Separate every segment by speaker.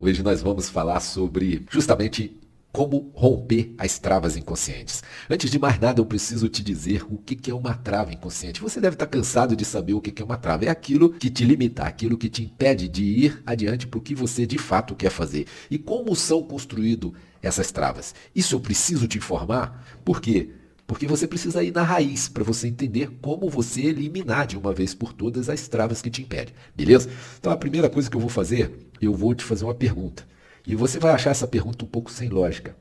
Speaker 1: Hoje nós vamos falar sobre justamente como romper as travas inconscientes. Antes de mais nada, eu preciso te dizer o que é uma trava inconsciente. Você deve estar cansado de saber o que é uma trava. É aquilo que te limita, aquilo que te impede de ir adiante para o que você de fato quer fazer. E como são construídas essas travas? Isso eu preciso te informar. Por quê? Porque você precisa ir na raiz para você entender como você eliminar de uma vez por todas as travas que te impedem. Beleza? Então a primeira coisa que eu vou fazer, eu vou te fazer uma pergunta. E você vai achar essa pergunta um pouco sem lógica,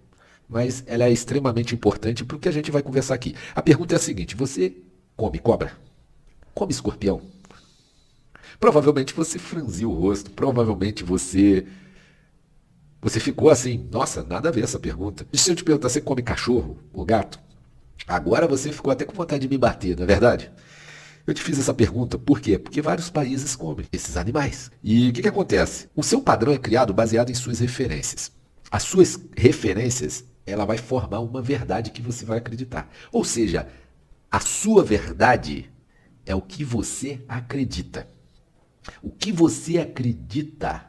Speaker 1: mas ela é extremamente importante para o que a gente vai conversar aqui. A pergunta é a seguinte: você come cobra? Come escorpião? Provavelmente você franziu o rosto, provavelmente você ficou assim, nossa, nada a ver essa pergunta. E se eu te perguntar, você come cachorro ou gato? Agora você ficou até com vontade de me bater, não é verdade? Eu te fiz essa pergunta por quê? Porque vários países comem esses animais. E o que acontece? O seu padrão é criado baseado em suas referências. As suas referências, ela vai formar uma verdade que você vai acreditar. Ou seja, a sua verdade é o que você acredita. O que você acredita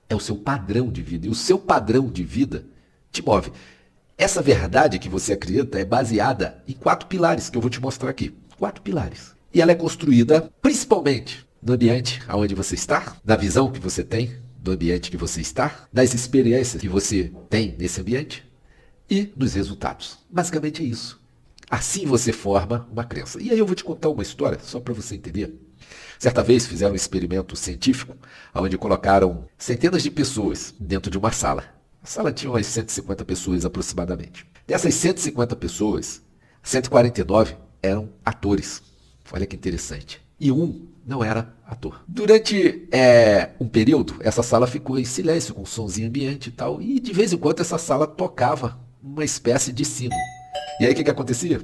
Speaker 1: é o seu padrão de vida. E o seu padrão de vida te move. Essa verdade que você acredita é baseada em 4 pilares que eu vou te mostrar aqui. 4 pilares. E ela é construída principalmente no ambiente onde você está, na visão que você tem do ambiente que você está, nas experiências que você tem nesse ambiente e nos resultados. Basicamente é isso. Assim você forma uma crença. E aí eu vou te contar uma história, só para você entender. Certa vez fizeram um experimento científico onde colocaram centenas de pessoas dentro de uma sala. A sala tinha umas 150 pessoas aproximadamente. Dessas 150 pessoas, 149 eram atores. Olha que interessante. E um não era ator. Durante um período, essa sala ficou em silêncio, com um sonzinho ambiente e tal. E de vez em quando essa sala tocava uma espécie de sino. E aí o que acontecia?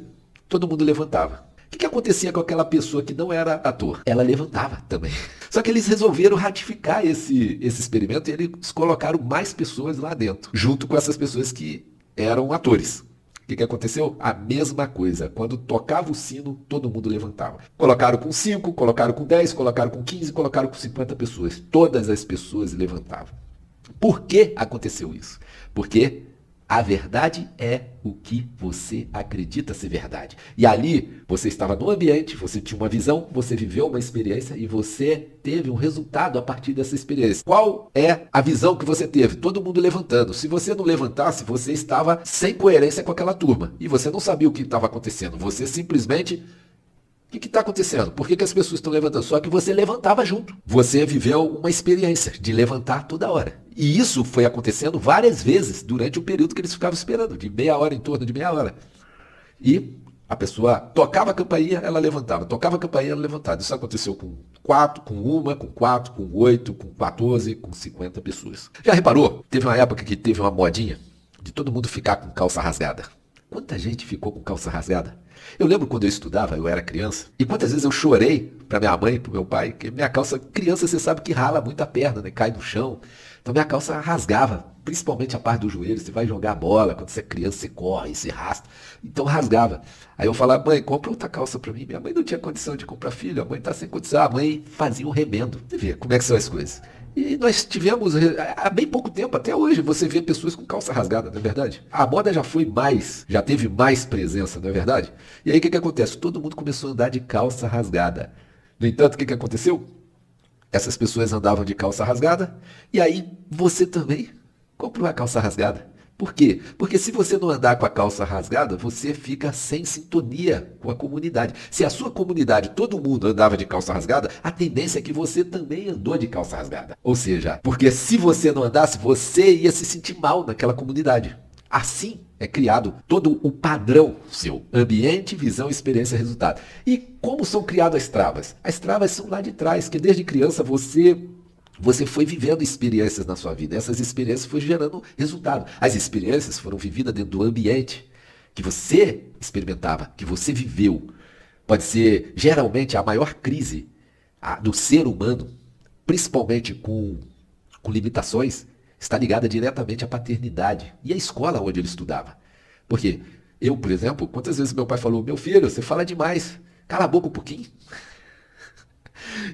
Speaker 1: Todo mundo levantava. O que acontecia com aquela pessoa que não era ator? Ela levantava também. Só que eles resolveram ratificar esse experimento e eles colocaram mais pessoas lá dentro, junto com essas pessoas que eram atores. O que aconteceu? A mesma coisa. Quando tocava o sino, todo mundo levantava. Colocaram com 5, colocaram com 10, colocaram com 15, colocaram com 50 pessoas. Todas as pessoas levantavam. Por que aconteceu isso? Porque a verdade é o que você acredita ser verdade. E ali, você estava no ambiente, você tinha uma visão, você viveu uma experiência e você teve um resultado a partir dessa experiência. Qual é a visão que você teve? Todo mundo levantando. Se você não levantasse, você estava sem coerência com aquela turma. E você não sabia o que estava acontecendo. Você simplesmente... O que está acontecendo? Por que as pessoas estão levantando? Só que você levantava junto. Você viveu uma experiência de levantar toda hora. E isso foi acontecendo várias vezes durante o período que eles ficavam esperando, de meia hora, em torno de meia hora. E a pessoa tocava a campainha, ela levantava. Tocava a campainha, ela levantava. Isso aconteceu com 4, com 1, com 4, com 8, com 14, com 50 pessoas. Já reparou? Teve uma época que teve uma modinha de todo mundo ficar com calça rasgada. Quanta gente ficou com calça rasgada? Eu lembro quando eu estudava, eu era criança, e quantas vezes eu chorei para minha mãe, para meu pai, que minha calça, criança, você sabe que rala muito a perna, né? Cai no chão. Então minha calça rasgava, principalmente a parte do joelho. Você vai jogar bola, quando você é criança, você corre, você arrasta. Então rasgava. Aí eu falava, mãe, compra outra calça para mim. Minha mãe não tinha condição de comprar, filho, a mãe está sem condição. A mãe fazia um remendo. Você vê como é que são as coisas. E nós tivemos, há bem pouco tempo, até hoje, você vê pessoas com calça rasgada, não é verdade? A moda já foi mais, já teve mais presença, não é verdade? E aí o que acontece? Todo mundo começou a andar de calça rasgada. No entanto, o que aconteceu? Essas pessoas andavam de calça rasgada, e aí você também comprou a calça rasgada. Por quê? Porque se você não andar com a calça rasgada, você fica sem sintonia com a comunidade. Se a sua comunidade, todo mundo andava de calça rasgada, a tendência é que você também andou de calça rasgada. Ou seja, porque se você não andasse, você ia se sentir mal naquela comunidade. Assim é criado todo o padrão seu. Ambiente, visão, experiência, resultado. E como são criadas as travas? As travas são lá de trás, que desde criança você foi vivendo experiências na sua vida. Essas experiências foram gerando resultado. As experiências foram vividas dentro do ambiente que você experimentava, que você viveu. Pode ser, geralmente, a maior crise do ser humano, principalmente com limitações, está ligada diretamente à paternidade e à escola onde ele estudava. Porque eu, por exemplo, quantas vezes meu pai falou, meu filho, você fala demais, cala a boca um pouquinho.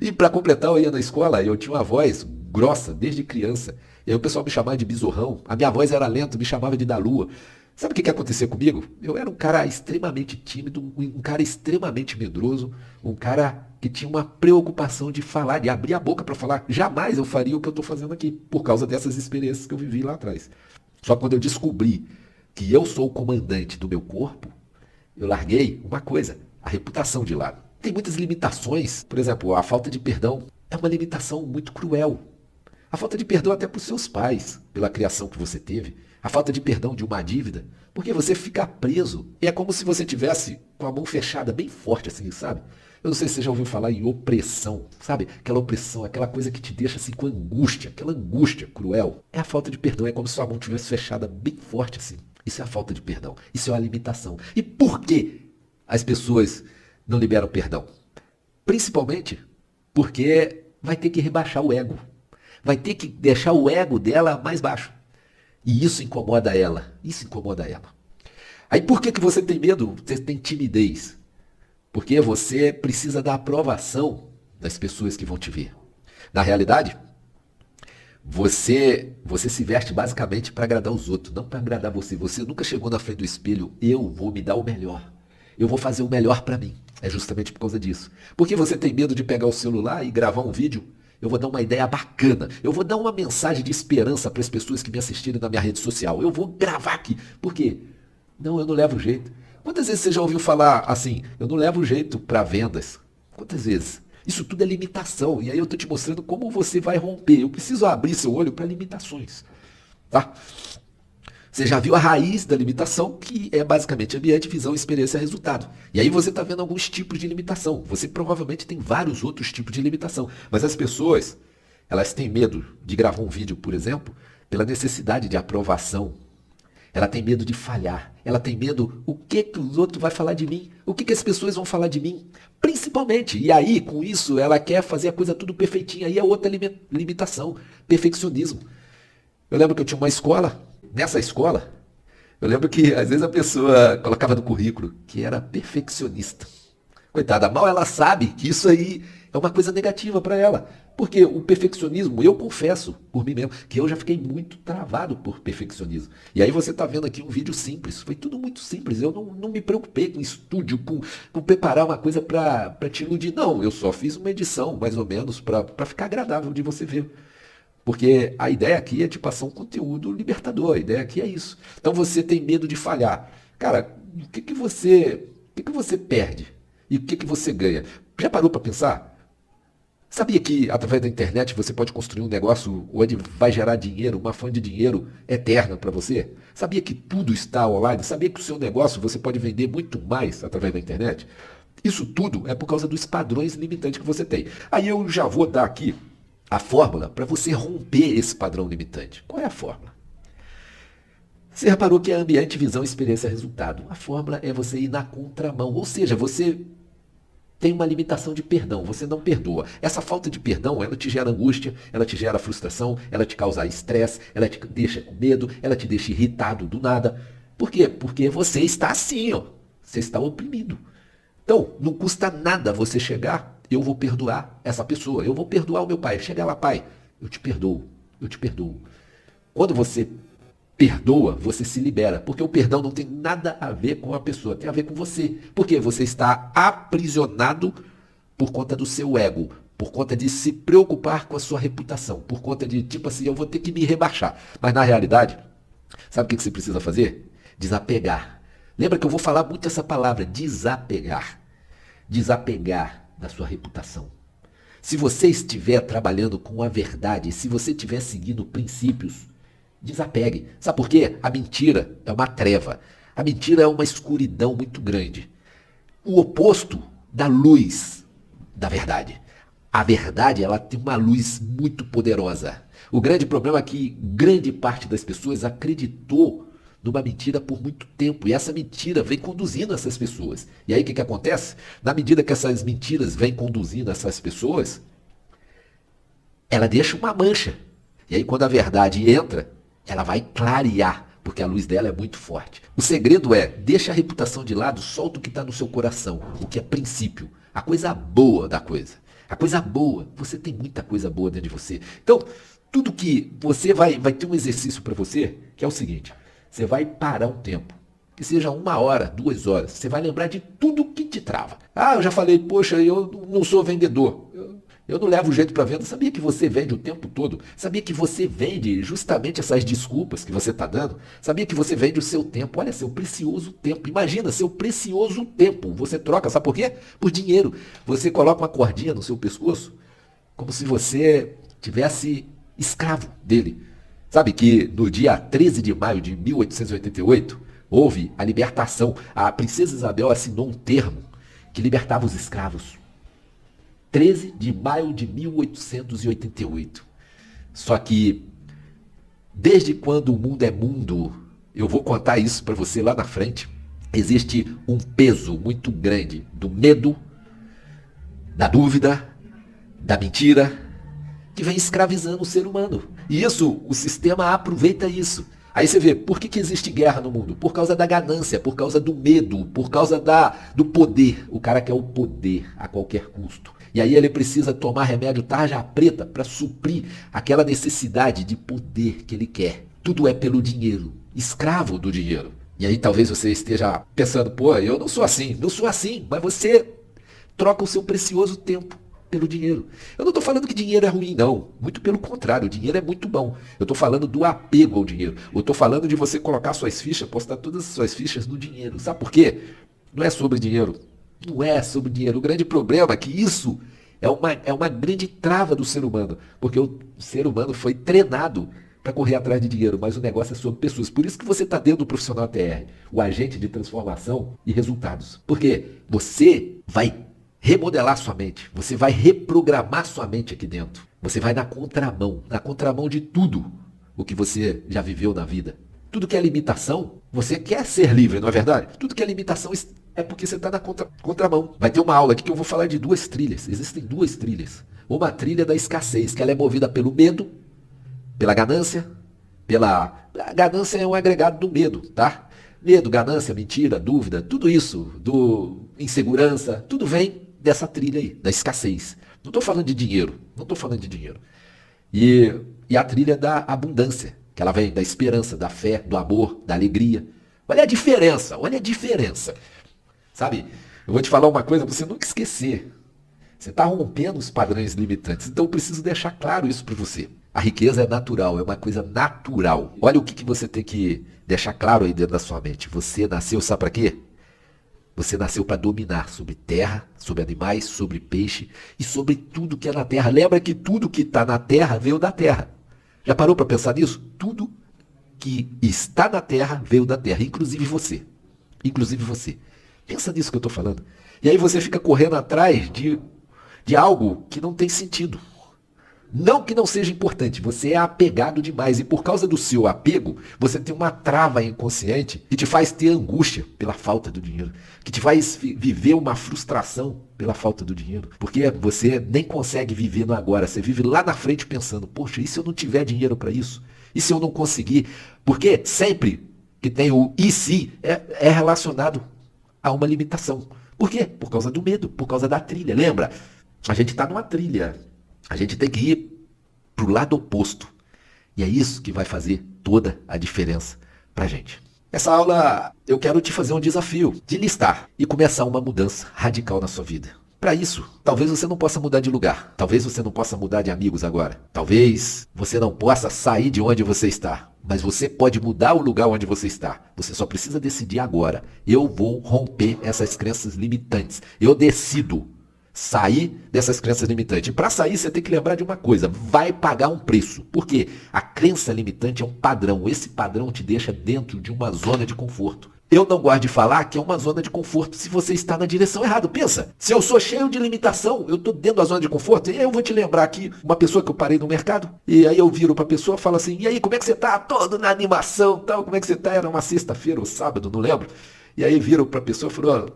Speaker 1: E para completar, eu ia na escola, eu tinha uma voz grossa desde criança. E aí o pessoal me chamava de besorrão, a minha voz era lenta, me chamava de da lua. Sabe o que acontecia comigo? Eu era um cara extremamente tímido, um cara extremamente medroso, um cara que tinha uma preocupação de falar, de abrir a boca para falar. Jamais eu faria o que eu estou fazendo aqui, por causa dessas experiências que eu vivi lá atrás. Só quando eu descobri que eu sou o comandante do meu corpo, eu larguei uma coisa, a reputação de lado. Tem muitas limitações, por exemplo, a falta de perdão é uma limitação muito cruel. A falta de perdão até para os seus pais, pela criação que você teve. A falta de perdão de uma dívida, porque você fica preso. E é como se você tivesse com a mão fechada bem forte assim, sabe? Eu não sei se você já ouviu falar em opressão, sabe? Aquela opressão, aquela coisa que te deixa assim com angústia, aquela angústia cruel. É a falta de perdão, é como se sua mão tivesse fechada bem forte assim. Isso é a falta de perdão, isso é uma limitação. E por que as pessoas não liberam perdão? Principalmente porque vai ter que rebaixar o ego. Vai ter que deixar o ego dela mais baixo. E isso incomoda ela. Isso incomoda ela. Aí por que você tem medo? Você tem timidez. Porque você precisa da aprovação das pessoas que vão te ver. Na realidade, você se veste basicamente para agradar os outros, não para agradar você. Você nunca chegou na frente do espelho, eu vou me dar o melhor. Eu vou fazer o melhor para mim. É justamente por causa disso. Porque você tem medo de pegar o celular e gravar um vídeo? Eu vou dar uma ideia bacana. Eu vou dar uma mensagem de esperança para as pessoas que me assistirem na minha rede social. Eu vou gravar aqui. Por quê? Não, eu não levo jeito. Quantas vezes você já ouviu falar assim, eu não levo jeito para vendas? Quantas vezes? Isso tudo é limitação. E aí eu estou te mostrando como você vai romper. Eu preciso abrir seu olho para limitações. Tá? Você já viu a raiz da limitação, que é basicamente ambiente, visão, experiência, resultado. E aí você está vendo alguns tipos de limitação. Você provavelmente tem vários outros tipos de limitação. Mas as pessoas, elas têm medo de gravar um vídeo, por exemplo, pela necessidade de aprovação. Ela tem medo de falhar. Ela tem medo, o que os outros vão falar de mim? O que as pessoas vão falar de mim? Principalmente. E aí, com isso, ela quer fazer a coisa tudo perfeitinha. Aí é outra limitação, perfeccionismo. Eu lembro que eu tinha uma escola. Nessa escola, eu lembro que às vezes a pessoa colocava no currículo que era perfeccionista. Coitada, mal ela sabe que isso aí é uma coisa negativa para ela. Porque o perfeccionismo, eu confesso por mim mesmo, que eu já fiquei muito travado por perfeccionismo. E aí você está vendo aqui um vídeo simples, foi tudo muito simples. Eu não me preocupei com estúdio, com preparar uma coisa para te iludir. Não, eu só fiz uma edição, mais ou menos, para ficar agradável de você ver. Porque a ideia aqui é te passar um conteúdo libertador, a ideia aqui é isso. Então você tem medo de falhar. Cara, o que você perde? E o que você ganha? Já parou para pensar? Sabia que através da internet você pode construir um negócio onde vai gerar dinheiro, uma fonte de dinheiro eterna para você? Sabia que tudo está online? Sabia que o seu negócio você pode vender muito mais através da internet? Isso tudo é por causa dos padrões limitantes que você tem. Aí eu já vou dar aqui a fórmula para você romper esse padrão limitante. Qual é a fórmula? Você reparou que é ambiente, visão, experiência, resultado. A fórmula é você ir na contramão. Ou seja, você tem uma limitação de perdão, você não perdoa. Essa falta de perdão, ela te gera angústia, ela te gera frustração, ela te causa estresse, ela te deixa com medo, ela te deixa irritado do nada. Por quê? Porque você está assim, ó. Você está oprimido. Então, não custa nada você chegar, eu vou perdoar essa pessoa, eu vou perdoar o meu pai. Chega lá, pai, eu te perdoo, eu te perdoo. Quando você perdoa, você se libera, porque o perdão não tem nada a ver com a pessoa, tem a ver com você. Porque você está aprisionado por conta do seu ego, por conta de se preocupar com a sua reputação, por conta de, tipo assim, eu vou ter que me rebaixar. Mas na realidade, sabe o que você precisa fazer? Desapegar. Lembra que eu vou falar muito essa palavra, desapegar. Desapegar da sua reputação. Se você estiver trabalhando com a verdade, se você estiver seguindo princípios, desapegue. Sabe por quê? A mentira é uma treva. A mentira é uma escuridão muito grande. O oposto da luz da verdade. A verdade, ela tem uma luz muito poderosa. O grande problema é que grande parte das pessoas acreditou numa mentira por muito tempo. E essa mentira vem conduzindo essas pessoas. E aí o que acontece? Na medida que essas mentiras vêm conduzindo essas pessoas, ela deixa uma mancha. E aí quando a verdade entra, ela vai clarear, porque a luz dela é muito forte. O segredo é, deixa a reputação de lado, solta o que está no seu coração, o que é princípio, a coisa boa da coisa. A coisa boa, você tem muita coisa boa dentro de você. Então, Tudo que você vai ter um exercício para você, que é o seguinte, você vai parar um tempo, que seja 1 hora, 2 horas, você vai lembrar de tudo que te trava. Ah, eu já falei, poxa, eu não sou vendedor, eu não levo jeito para venda. Sabia que você vende o tempo todo? Sabia que você vende justamente essas desculpas que você está dando? Sabia que você vende o seu tempo? Olha, seu precioso tempo. Imagina, seu precioso tempo. Você troca, sabe por quê? Por dinheiro. Você coloca uma cordinha no seu pescoço, como se você tivesse escravo dele. Sabe que no dia 13 de maio de 1888, houve a libertação. A princesa Isabel assinou um termo que libertava os escravos. 13 de maio de 1888. Só que, desde quando o mundo é mundo, eu vou contar isso para você lá na frente, existe um peso muito grande do medo, da dúvida, da mentira, que vem escravizando o ser humano. E isso, o sistema aproveita isso. Aí você vê, por que existe guerra no mundo? Por causa da ganância, por causa do medo, por causa do poder. O cara quer o poder a qualquer custo. E aí ele precisa tomar remédio tarja preta para suprir aquela necessidade de poder que ele quer. Tudo é pelo dinheiro, escravo do dinheiro. E aí talvez você esteja pensando, pô, eu não sou assim, mas você troca o seu precioso tempo pelo dinheiro. Eu não estou falando que dinheiro é ruim, não. Muito pelo contrário, o dinheiro é muito bom. Eu estou falando do apego ao dinheiro. Eu estou falando de você colocar suas fichas, postar todas as suas fichas no dinheiro. Sabe por quê? Não é sobre dinheiro. Não é sobre dinheiro. O grande problema é que isso é uma grande trava do ser humano. Porque o ser humano foi treinado para correr atrás de dinheiro, mas o negócio é sobre pessoas. Por isso que você está dentro do profissional TR, o agente de transformação e resultados. Porque você vai remodelar sua mente, você vai reprogramar sua mente aqui dentro. Você vai na contramão de tudo o que você já viveu na vida. Tudo que é limitação, você quer ser livre, não é verdade? Tudo que é limitação é porque você está na contramão. Vai ter uma aula aqui que eu vou falar de 2 trilhas. Existem 2 trilhas. Uma trilha da escassez, que ela é movida pelo medo, pela ganância, A ganância é um agregado do medo, tá? Medo, ganância, mentira, dúvida, tudo isso, insegurança, tudo vem dessa trilha aí, da escassez. Não estou falando de dinheiro, E a trilha da abundância, que ela vem da esperança, da fé, do amor, da alegria. Olha a diferença. Sabe, eu vou te falar uma coisa para você nunca esquecer. Você está rompendo os padrões limitantes, então eu preciso deixar claro isso para você. A riqueza é natural, é uma coisa natural. Olha o que você tem que deixar claro aí dentro da sua mente. Você nasceu, sabe para quê? Você nasceu para dominar sobre terra, sobre animais, sobre peixe e sobre tudo que é na terra. Lembra que tudo que está na terra veio da terra. Já parou para pensar nisso? Tudo que está na terra veio da terra, inclusive você. Pensa nisso que eu estou falando. E aí você fica correndo atrás de algo que não tem sentido. Não que não seja importante, você é apegado demais e por causa do seu apego, você tem uma trava inconsciente que te faz ter angústia pela falta do dinheiro, que te faz viver uma frustração pela falta do dinheiro, porque você nem consegue viver no agora, você vive lá na frente pensando, poxa, e se eu não tiver dinheiro para isso? E se eu não conseguir? Porque sempre que tem o e se é relacionado a uma limitação. Por quê? Por causa do medo, por causa da trilha. Lembra? A gente está numa trilha. A gente tem que ir para o lado oposto. E é isso que vai fazer toda a diferença para a gente. Nessa aula, eu quero te fazer um desafio de listar e começar uma mudança radical na sua vida. Para isso, talvez você não possa mudar de lugar. Talvez você não possa mudar de amigos agora. Talvez você não possa sair de onde você está. Mas você pode mudar o lugar onde você está. Você só precisa decidir agora. Eu vou romper essas crenças limitantes. Eu decido sair dessas crenças limitantes. E para sair, você tem que lembrar de uma coisa. Vai pagar um preço. Por quê? A crença limitante é um padrão. Esse padrão te deixa dentro de uma zona de conforto. Eu não gosto de falar que é uma zona de conforto se você está na direção errada. Pensa, se eu sou cheio de limitação, eu estou dentro da zona de conforto, e aí eu vou te lembrar aqui uma pessoa que eu parei no mercado, e aí eu viro para a pessoa e falo assim, e aí, como é que você está? Todo na animação, tal, como é que você está? Era uma sexta-feira ou sábado, não lembro. E aí viro para a pessoa e falo,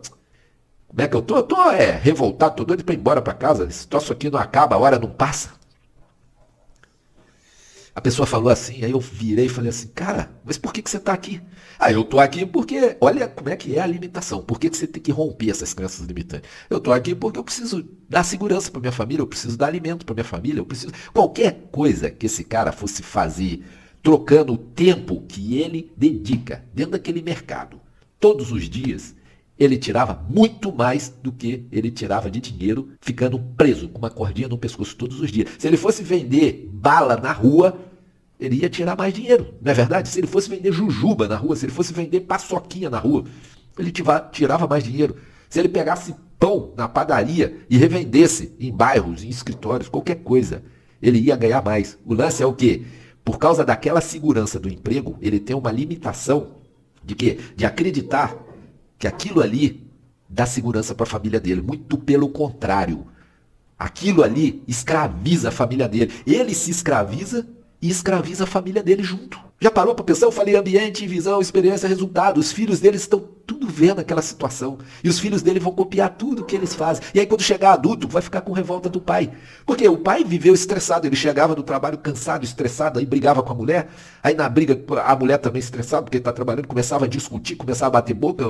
Speaker 1: como é que eu tô? Eu tô revoltado, tô doido para ir embora para casa, esse troço aqui não acaba, a hora não passa. A pessoa falou assim, aí eu virei e falei assim, cara, mas por que você está aqui? Ah, eu estou aqui porque, olha como é que é a limitação. Por que você tem que romper essas crenças limitantes? Eu estou aqui porque eu preciso dar segurança para minha família, eu preciso dar alimento para minha família, eu preciso... Qualquer coisa que esse cara fosse fazer, trocando o tempo que ele dedica dentro daquele mercado, todos os dias, ele tirava muito mais do que ele tirava de dinheiro ficando preso com uma cordinha no pescoço todos os dias. Se ele fosse vender bala na rua, ele ia tirar mais dinheiro, não é verdade? Se ele fosse vender jujuba na rua, se ele fosse vender paçoquinha na rua, ele tirava mais dinheiro. Se ele pegasse pão na padaria e revendesse em bairros, em escritórios, qualquer coisa, ele ia ganhar mais. O lance é o quê? Por causa daquela segurança do emprego, ele tem uma limitação de quê? De acreditar que aquilo ali dá segurança para a família dele. Muito pelo contrário. Aquilo ali escraviza a família dele. Ele se escraviza e escraviza a família dele junto. Já parou para pensar? Eu falei ambiente, visão, experiência, resultado. Os filhos deles estão tudo vendo aquela situação. E os filhos dele vão copiar tudo que eles fazem. E aí quando chegar adulto, vai ficar com revolta do pai. Porque o pai viveu estressado. Ele chegava do trabalho cansado, estressado, aí brigava com a mulher. Aí na briga, a mulher também estressada, porque ele está trabalhando, começava a discutir, começava a bater boca.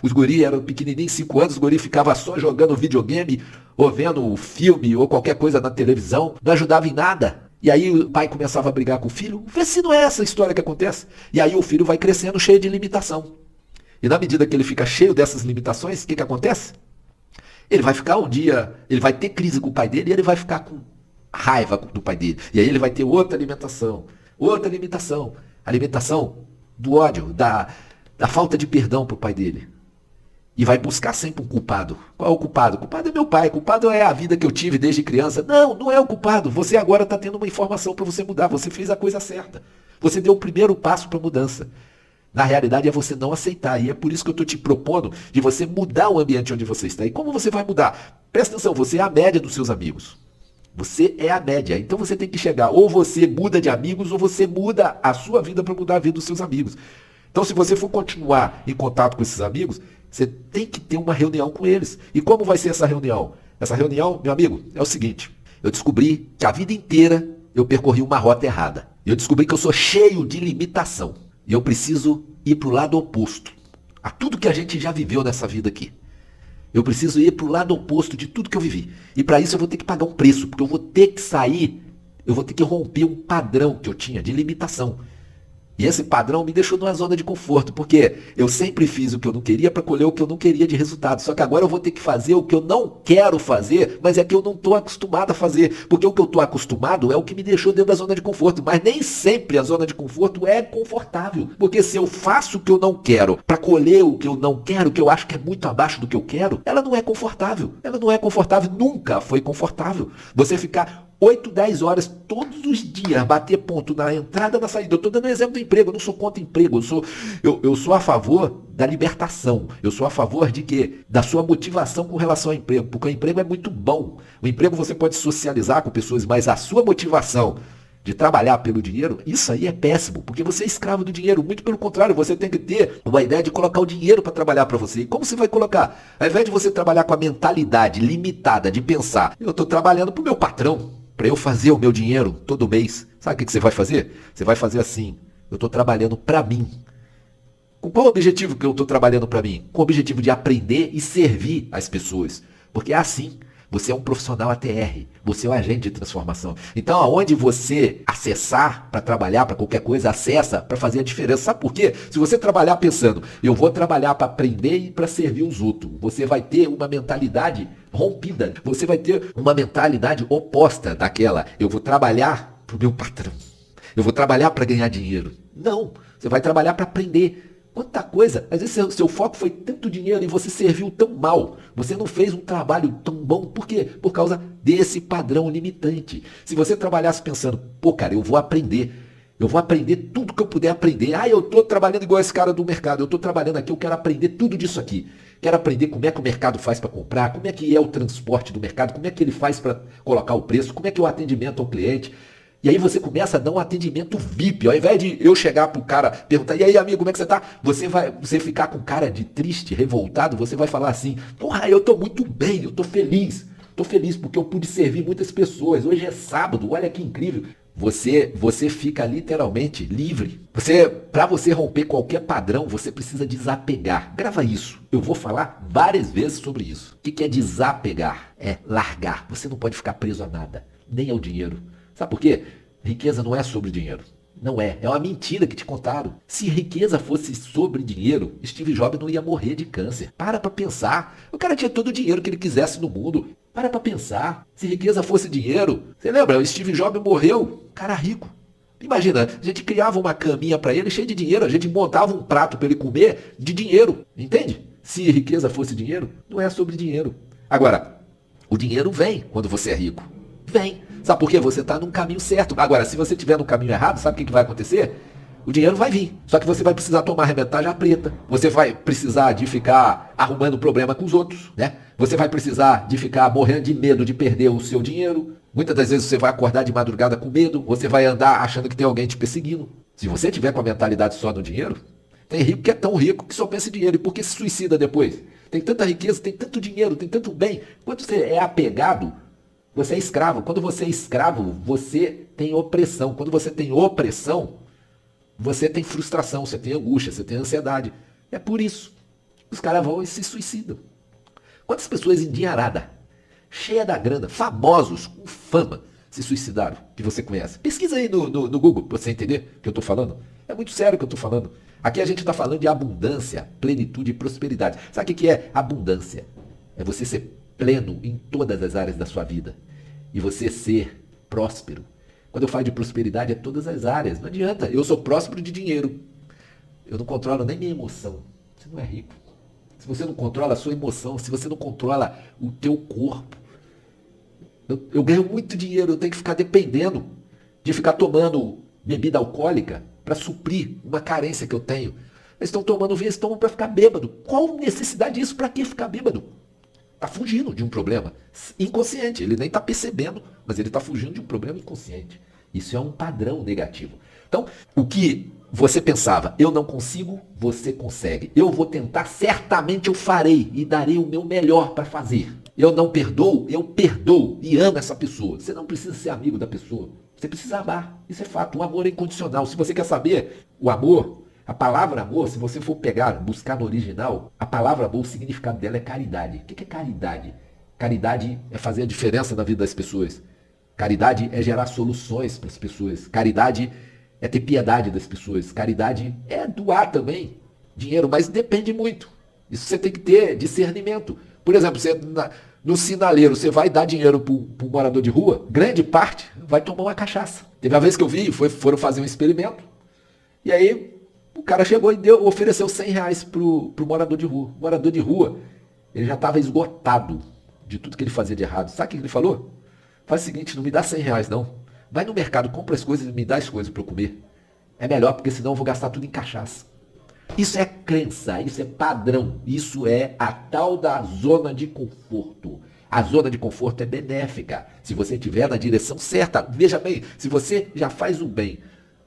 Speaker 1: Os guri eram pequenininhos, 5 anos, os guri ficava só jogando videogame, ou vendo filme, ou qualquer coisa na televisão. Não ajudava em nada. E aí o pai começava a brigar com o filho, vê se não é essa história que acontece. E aí o filho vai crescendo cheio de limitação. E na medida que ele fica cheio dessas limitações, o que acontece? Ele vai ficar um dia, ele vai ter crise com o pai dele e ele vai ficar com raiva do pai dele. E aí ele vai ter outra limitação, a limitação do ódio, da falta de perdão para o pai dele. E vai buscar sempre um culpado. Qual é o culpado? O culpado é meu pai. O culpado é a vida que eu tive desde criança. Não, não é o culpado. Você agora está tendo uma informação para você mudar. Você fez a coisa certa. Você deu o primeiro passo para a mudança. Na realidade é você não aceitar. E é por isso que eu estou te propondo de você mudar o ambiente onde você está. E como você vai mudar? Presta atenção, você é a média dos seus amigos. Você é a média. Então você tem que chegar. Ou você muda de amigos, ou você muda a sua vida para mudar a vida dos seus amigos. Então se você for continuar em contato com esses amigos, você tem que ter uma reunião com eles. E como vai ser essa reunião? Essa reunião, meu amigo, é o seguinte. Eu descobri que a vida inteira eu percorri uma rota errada. Eu descobri que eu sou cheio de limitação. E eu preciso ir para o lado oposto a tudo que a gente já viveu nessa vida aqui. Eu preciso ir para o lado oposto de tudo que eu vivi. E para isso eu vou ter que pagar um preço. Porque eu vou ter que sair, eu vou ter que romper um padrão que eu tinha de limitação. E esse padrão me deixou numa zona de conforto, porque eu sempre fiz o que eu não queria para colher o que eu não queria de resultado. Só que agora eu vou ter que fazer o que eu não quero fazer, mas é que eu não estou acostumado a fazer. Porque o que eu estou acostumado é o que me deixou dentro da zona de conforto. Mas nem sempre a zona de conforto é confortável. Porque se eu faço o que eu não quero para colher o que eu não quero, que eu acho que é muito abaixo do que eu quero, ela não é confortável. Ela não é confortável, nunca foi confortável. Você ficar 8, 10 horas todos os dias, bater ponto na entrada e na saída. Eu estou dando um exemplo do emprego, eu não sou contra emprego, eu sou a favor da libertação. Eu sou a favor de quê? Da sua motivação com relação ao emprego, porque o emprego é muito bom. O emprego você pode socializar com pessoas, mas a sua motivação de trabalhar pelo dinheiro, isso aí é péssimo, porque você é escravo do dinheiro. Muito pelo contrário, você tem que ter uma ideia de colocar o dinheiro para trabalhar para você. E como você vai colocar? Ao invés de você trabalhar com a mentalidade limitada de pensar, eu estou trabalhando para o meu patrão, para eu fazer o meu dinheiro todo mês. Sabe o que você vai fazer? Você vai fazer assim, eu estou trabalhando para mim. Com qual objetivo que eu estou trabalhando para mim? Com o objetivo de aprender e servir as pessoas. Porque é assim. Você é um profissional ATR, você é um agente de transformação. Então, aonde você acessar para trabalhar, para qualquer coisa, acessa para fazer a diferença. Sabe por quê? Se você trabalhar pensando, eu vou trabalhar para aprender e para servir os outros, você vai ter uma mentalidade rompida. Você vai ter uma mentalidade oposta daquela, eu vou trabalhar para o meu patrão. Eu vou trabalhar para ganhar dinheiro. Não, você vai trabalhar para aprender. Quanta coisa, às vezes seu foco foi tanto dinheiro e você serviu tão mal, você não fez um trabalho tão bom, por quê? Por causa desse padrão limitante. Se você trabalhasse pensando, pô cara, eu vou aprender tudo que eu puder aprender, eu estou trabalhando igual esse cara do mercado, eu estou trabalhando aqui, eu quero aprender tudo disso aqui, quero aprender como é que o mercado faz para comprar, como é que é o transporte do mercado, como é que ele faz para colocar o preço, como é que é o atendimento ao cliente. E aí você começa a dar um atendimento VIP. Ao invés de eu chegar pro cara, perguntar, e aí amigo, como é que você tá? Você ficar com cara de triste, revoltado, você vai falar assim, porra, eu tô muito bem, eu tô feliz. Tô feliz porque eu pude servir muitas pessoas. Hoje é sábado, olha que incrível. Você fica literalmente livre. Para você romper qualquer padrão, você precisa desapegar. Grava isso. Eu vou falar várias vezes sobre isso. O que é desapegar? É largar. Você não pode ficar preso a nada, nem ao dinheiro. Sabe por quê? Riqueza não é sobre dinheiro. Não é. É uma mentira que te contaram. Se riqueza fosse sobre dinheiro, Steve Jobs não ia morrer de câncer. Para pensar. O cara tinha todo o dinheiro que ele quisesse no mundo. Para pensar. Se riqueza fosse dinheiro, você lembra? O Steve Jobs morreu, cara rico. Imagina, a gente criava uma caminha para ele cheia de dinheiro, a gente montava um prato para ele comer de dinheiro, entende? Se riqueza fosse dinheiro, não é sobre dinheiro. Agora, o dinheiro vem quando você é rico. Vem. Sabe por quê? Você está num caminho certo. Agora, se você estiver no caminho errado, sabe o que vai acontecer? O dinheiro vai vir. Só que você vai precisar tomar remédio tarja preta. Você vai precisar de ficar arrumando problema com os outros, né? Você vai precisar de ficar morrendo de medo de perder o seu dinheiro. Muitas das vezes você vai acordar de madrugada com medo. Você vai andar achando que tem alguém te perseguindo. Se você tiver com a mentalidade só no dinheiro, tem rico que é tão rico que só pensa em dinheiro. E por que se suicida depois? Tem tanta riqueza, tem tanto dinheiro, tem tanto bem. Quando você é apegado, você é escravo. Quando você é escravo, você tem opressão. Quando você tem opressão, você tem frustração, você tem angústia, você tem ansiedade. É por isso que os caras vão e se suicidam. Quantas pessoas endinheiradas, cheias da grana, famosos, com fama, se suicidaram, que você conhece? Pesquisa aí no Google para você entender o que eu estou falando. É muito sério o que eu estou falando. Aqui a gente está falando de abundância, plenitude e prosperidade. Sabe o que é abundância? É você ser pleno em todas as áreas da sua vida. E você ser próspero. Quando eu falo de prosperidade, é todas as áreas. Não adianta. Eu sou próspero de dinheiro. Eu não controlo nem minha emoção. Você não é rico. Se você não controla a sua emoção, se você não controla o teu corpo. Eu ganho muito dinheiro, eu tenho que ficar dependendo de ficar tomando bebida alcoólica para suprir uma carência que eu tenho. Eles estão tomando vinho, eles tomam para ficar bêbado. Qual necessidade disso? Para que ficar bêbado? Está fugindo de um problema inconsciente. Ele nem está percebendo, mas ele está fugindo de um problema inconsciente. Isso é um padrão negativo. Então, o que você pensava, eu não consigo, você consegue. Eu vou tentar, certamente eu farei e darei o meu melhor para fazer. Eu não perdoo, eu perdoo e amo essa pessoa. Você não precisa ser amigo da pessoa. Você precisa amar. Isso é fato. O amor é incondicional. Se você quer saber o amor, a palavra amor, se você for pegar, buscar no original, a palavra amor, o significado dela é caridade. O que é caridade? Caridade é fazer a diferença na vida das pessoas. Caridade é gerar soluções para as pessoas. Caridade é ter piedade das pessoas. Caridade é doar também dinheiro, mas depende muito. Isso você tem que ter discernimento. Por exemplo, você, no sinaleiro, você vai dar dinheiro para um morador de rua, grande parte vai tomar uma cachaça. Teve uma vez que eu vi, foram fazer um experimento, e aí o cara chegou e ofereceu R$100 pro morador de rua. O morador de rua, ele já estava esgotado de tudo que ele fazia de errado. Sabe o que ele falou? Faz o seguinte, não me dá R$100 não. Vai no mercado, compra as coisas e me dá as coisas para eu comer. É melhor, porque senão eu vou gastar tudo em cachaça. Isso é crença, isso é padrão, isso é a tal da zona de conforto. A zona de conforto é benéfica, se você estiver na direção certa. Veja bem, se você já faz o bem,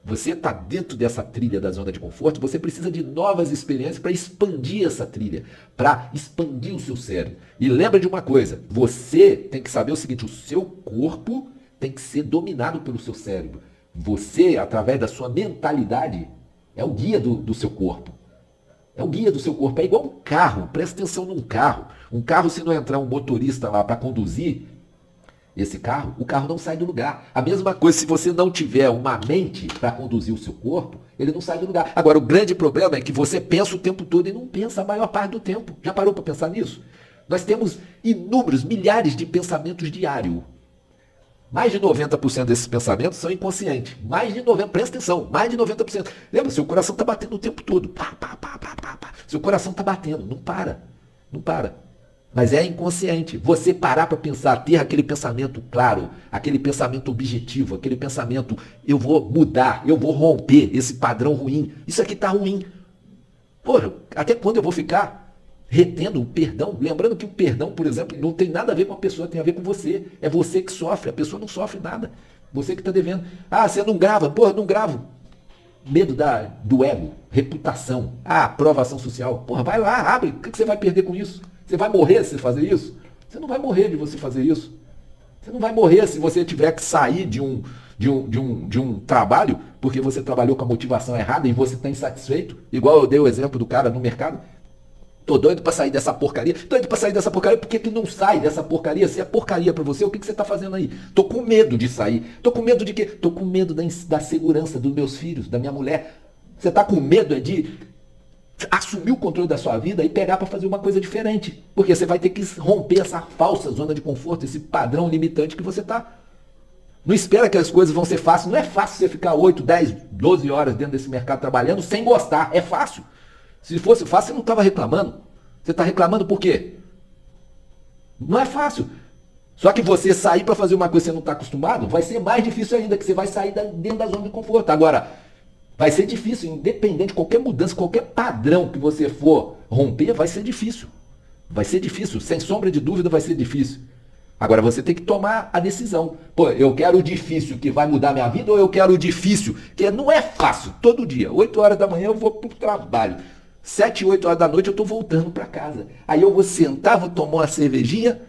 Speaker 1: você está dentro dessa trilha da zona de conforto, você precisa de novas experiências para expandir essa trilha, para expandir o seu cérebro. E lembra de uma coisa, você tem que saber o seguinte, o seu corpo tem que ser dominado pelo seu cérebro. Você, através da sua mentalidade, é o guia do seu corpo. É o guia do seu corpo. É igual um carro. Presta atenção num carro. Um carro, se não entrar um motorista lá para conduzir esse carro, o carro não sai do lugar. A mesma coisa, se você não tiver uma mente para conduzir o seu corpo, ele não sai do lugar. Agora, o grande problema é que você pensa o tempo todo e não pensa a maior parte do tempo. Já parou para pensar nisso? Nós temos inúmeros, milhares de pensamentos diários. Mais de 90% desses pensamentos são inconscientes. Mais de 90%, presta atenção, mais de 90%. Lembra, seu coração está batendo o tempo todo. Pá, pá, pá, pá, pá, pá. Seu coração está batendo, não para. Não para. Mas é inconsciente. Você parar para pensar, ter aquele pensamento claro, aquele pensamento objetivo, aquele pensamento, eu vou mudar, eu vou romper esse padrão ruim. Isso aqui está ruim. Porra, até quando eu vou ficar retendo o perdão? Lembrando que o perdão, por exemplo, não tem nada a ver com a pessoa, tem a ver com você. É você que sofre, a pessoa não sofre nada. Você que está devendo. Ah, você não grava? Porra, não gravo. Medo do ego, reputação, aprovação social. Porra, vai lá, abre. O que você vai perder com isso? Você vai morrer se fazer isso? Você não vai morrer de você fazer isso. Você não vai morrer se você tiver que sair de de um trabalho porque você trabalhou com a motivação errada e você está insatisfeito, igual eu dei o exemplo do cara no mercado. Tô doido pra sair dessa porcaria. Doido pra sair dessa porcaria. Por que que não sai dessa porcaria? Se é porcaria pra você, o que que você tá fazendo aí? Tô com medo de sair. Tô com medo de quê? Tô com medo da segurança dos meus filhos, da minha mulher. Você tá com medo de assumir o controle da sua vida e pegar pra fazer uma coisa diferente. Porque você vai ter que romper essa falsa zona de conforto, esse padrão limitante que você tá. Não espera que as coisas vão ser fáceis. Não é fácil você ficar 8, 10, 12 horas dentro desse mercado trabalhando sem gostar. É fácil. Se fosse fácil, você não estava reclamando. Você está reclamando por quê? Não é fácil. Só que você sair para fazer uma coisa que você não está acostumado, vai ser mais difícil ainda, que você vai sair dentro da zona de conforto. Agora, vai ser difícil, independente de qualquer mudança, qualquer padrão que você for romper, vai ser difícil. Vai ser difícil, sem sombra de dúvida vai ser difícil. Agora você tem que tomar a decisão. Pô, eu quero o difícil que vai mudar minha vida ou eu quero o difícil que não é fácil, todo dia. 8 horas da manhã eu vou para o trabalho. 7, 8 horas da noite eu estou voltando para casa. Aí eu vou sentar, vou tomar uma cervejinha,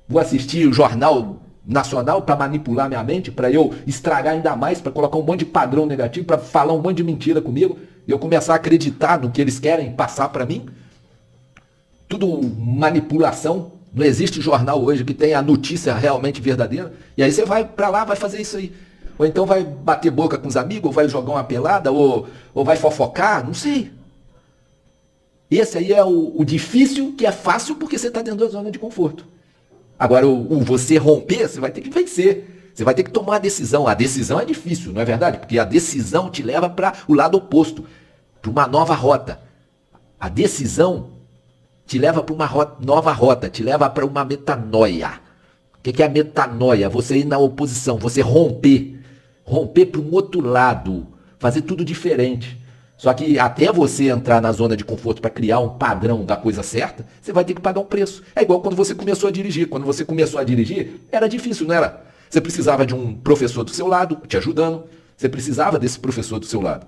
Speaker 1: vou assistir o Jornal Nacional para manipular minha mente, para eu estragar ainda mais, para colocar um monte de padrão negativo, para falar um monte de mentira comigo, e eu começar a acreditar no que eles querem passar para mim. Tudo manipulação. Não existe jornal hoje que tenha a notícia realmente verdadeira. E aí você vai para lá, vai fazer isso aí. Ou então vai bater boca com os amigos, ou vai jogar uma pelada, ou vai fofocar, não sei. Esse aí é o difícil, que é fácil porque você está dentro da zona de conforto. Agora, o você romper, você vai ter que vencer. Você vai ter que tomar a decisão. A decisão é difícil, não é verdade? Porque a decisão te leva para o lado oposto, para uma nova rota. A decisão te leva para uma nova rota, te leva para uma metanoia. O que é a metanoia? Você ir na oposição, você romper. Romper para um outro lado, fazer tudo diferente. Só que até você entrar na zona de conforto para criar um padrão da coisa certa, você vai ter que pagar um preço. É igual quando você começou a dirigir. Quando você começou a dirigir, era difícil, não era? Você precisava de um professor do seu lado, te ajudando. Você precisava desse professor do seu lado.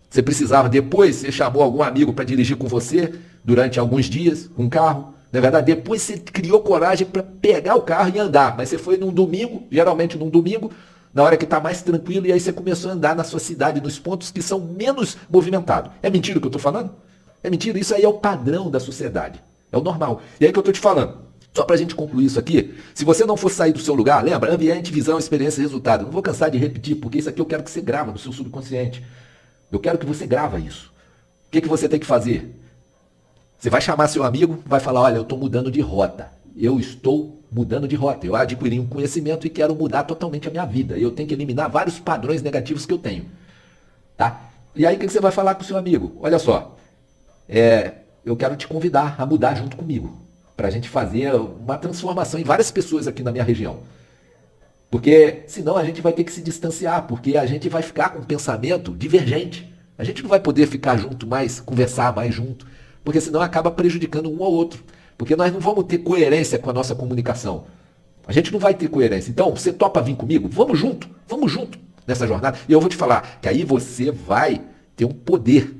Speaker 1: Você precisava, depois você chamou algum amigo para dirigir com você durante alguns dias, com um carro. Não é verdade? Depois você criou coragem para pegar o carro e andar. Mas você foi num domingo, geralmente num domingo, na hora que está mais tranquilo, e aí você começou a andar na sua cidade, nos pontos que são menos movimentados. É mentira o que eu estou falando? É mentira, isso aí é o padrão da sociedade. É o normal. E aí que eu estou te falando. Só para a gente concluir isso aqui, se você não for sair do seu lugar, lembra? Ambiente, visão, experiência, resultado. Não vou cansar de repetir, porque isso aqui eu quero que você grava no seu subconsciente. Eu quero que você grava isso. O que você tem que fazer? Você vai chamar seu amigo, vai falar, olha, eu estou mudando de rota. Eu estou mudando de rota. Eu adquiri um conhecimento e quero mudar totalmente a minha vida. Eu tenho que eliminar vários padrões negativos que eu tenho. Tá? E aí o que você vai falar com o seu amigo? Olha só, eu quero te convidar a mudar junto comigo. Para a gente fazer uma transformação em várias pessoas aqui na minha região. Porque senão a gente vai ter que se distanciar, porque a gente vai ficar com um pensamento divergente. A gente não vai poder ficar junto mais, conversar mais junto, porque senão acaba prejudicando um ao outro. Porque nós não vamos ter coerência com a nossa comunicação. A gente não vai ter coerência. Então, você topa vir comigo? Vamos junto nessa jornada. E eu vou te falar que aí você vai ter um poder.